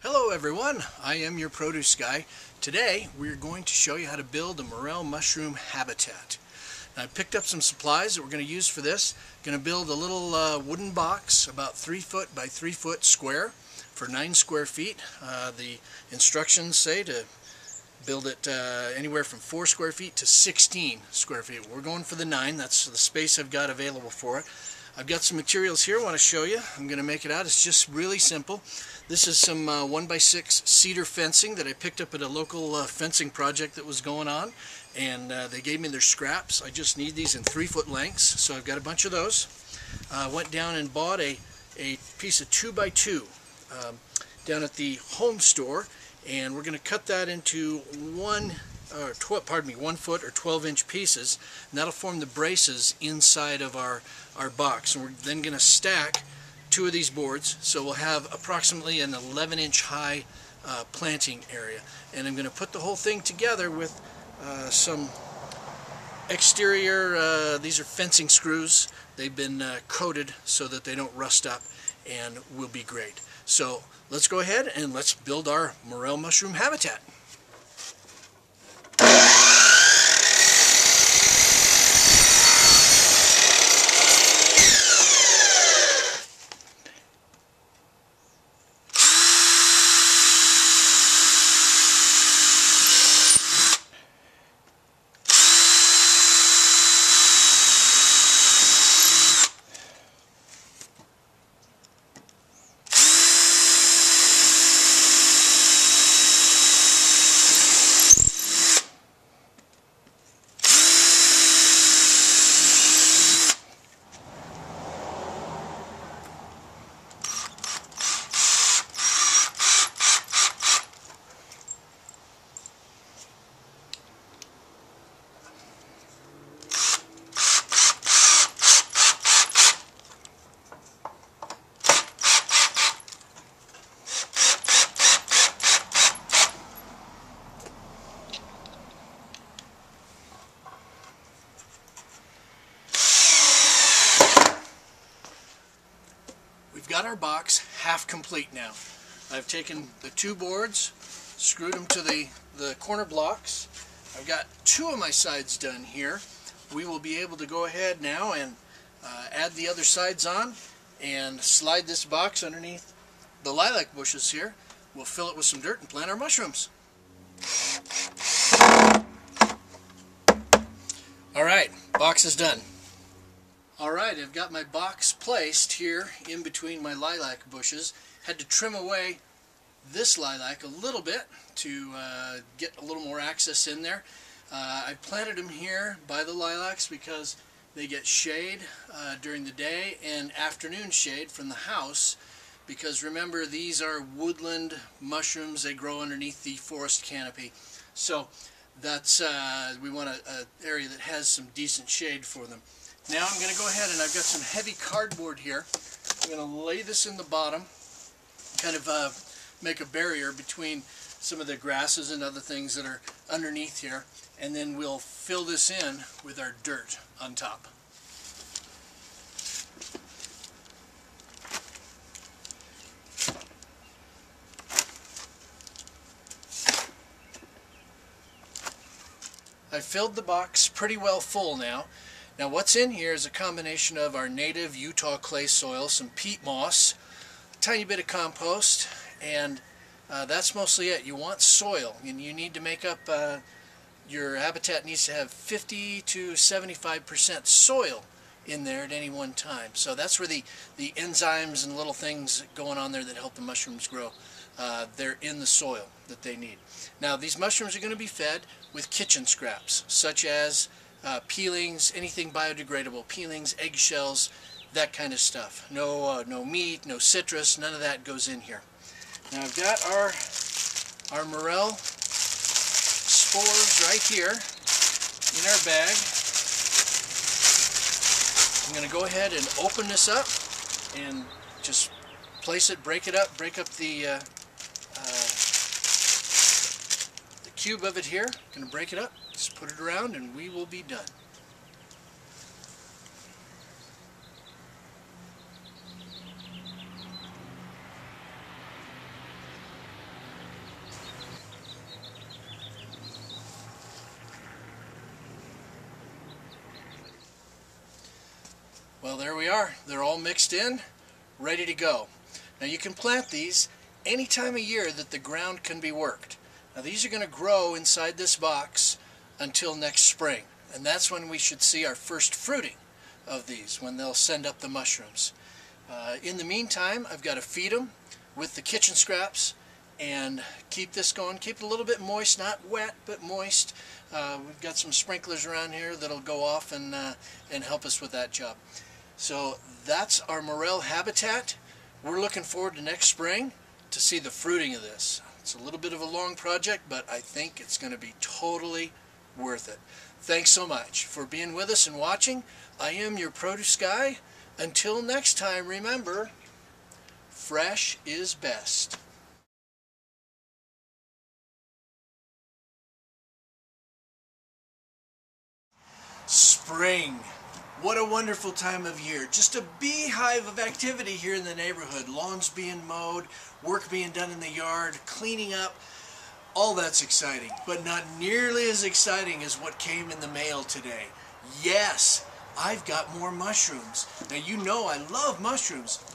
Hello everyone, I am your produce guy. Today we're going to show you how to build a Morel Mushroom Habitat. Now, I picked up some supplies that we're going to use for this. Going to build a little wooden box about 3 foot by 3 foot square for 9 square feet. The instructions say to build it anywhere from 4 square feet to 16 square feet. We're going for the 9, that's the space I've got available for it. I've got some materials here I want to show you. I'm going to make it out. It's just really simple. This is some 1x6 cedar fencing that I picked up at a local fencing project that was going on, and they gave me their scraps. I just need these in 3 foot lengths, so I've got a bunch of those. Went down and bought a piece of 2x2 down at the home store, and we're going to cut that into 1 foot or 12-inch pieces, and that'll form the braces inside of our box. And we're then going to stack 2 of these boards, so we'll have approximately an 11-inch high planting area. And I'm going to put the whole thing together with some exterior, these are fencing screws. They've been coated so that they don't rust up and will be great. So let's go ahead and let's build our Morel Mushroom Habitat. We've got our box half complete now. I've taken the 2 boards, screwed them to the corner blocks. I've got 2 of my sides done here. We will be able to go ahead now and add the other sides on and slide this box underneath the lilac bushes here. We'll fill it with some dirt and plant our mushrooms. Alright, box is done. Alright, I've got my box placed here in between my lilac bushes. Had to trim away this lilac a little bit to get a little more access in there. I planted them here by the lilacs because they get shade during the day and afternoon shade from the house, because remember, these are woodland mushrooms. They grow underneath the forest canopy. So that's we want an area that has some decent shade for them. Now I'm going to go ahead, and I've got some heavy cardboard here. I'm going to lay this in the bottom, kind of make a barrier between some of the grasses and other things that are underneath here, and then we'll fill this in with our dirt on top. I filled the box pretty well full now. Now what's in here is a combination of our native Utah clay soil, some peat moss, a tiny bit of compost, and that's mostly it. You want soil, and you need to make up, your habitat needs to have 50 to 75% soil in there at any one time. So that's where the enzymes and little things going on there that help the mushrooms grow, they're in the soil that they need. Now these mushrooms are going to be fed with kitchen scraps, such as peelings, anything biodegradable, peelings, eggshells, that kind of stuff. No meat, no citrus, none of that goes in here. Now I've got our morel spores right here in our bag. I'm going to go ahead and open this up and just place it, break it up, break up the cube of it here. I'm going to break it up, just put it around, and we will be done. Well, there we are. They're all mixed in, ready to go. Now you can plant these any time of year that the ground can be worked. Now these are going to grow inside this box until next spring, and that's when we should see our first fruiting of these, when they'll send up the mushrooms. In the meantime, I've got to feed them with the kitchen scraps and keep this going, keep it a little bit moist, not wet but moist. We've got some sprinklers around here that'll go off and help us with that job. So that's our Morel habitat. We're looking forward to next spring to see the fruiting of this. It's a little bit of a long project, but I think it's going to be totally worth it. Thanks so much for being with us and watching. I am your produce guy. Until next time, remember, fresh is best. Spring. What a wonderful time of year. Just a beehive of activity here in the neighborhood. Lawns being mowed, work being done in the yard, cleaning up. All that's exciting, but not nearly as exciting as what came in the mail today. Yes, I've got more mushrooms. Now you know I love mushrooms.